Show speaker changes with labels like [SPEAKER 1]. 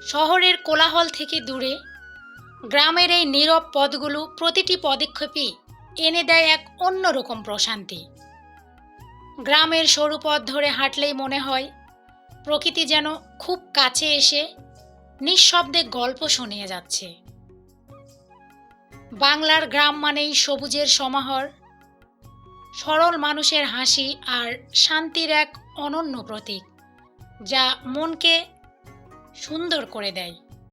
[SPEAKER 1] শহরের কোলাহল থেকে দূরে গ্রামের এই নীরব পথগুলো প্রতিটি পদক্ষেপই এনে দেয় এক অন্যরকম প্রশান্তি। গ্রামের সরু পথ ধরে হাঁটলেই মনে হয় প্রকৃতি যেন খুব কাছে এসে নিঃশব্দে গল্প শুনিয়ে যাচ্ছে। বাংলার গ্রাম মানেই সবুজের সমাহার, সরল মানুষের হাসি আর শান্তির এক অনন্য প্রতীক, যা মনকে সুন্দর করে দেয়।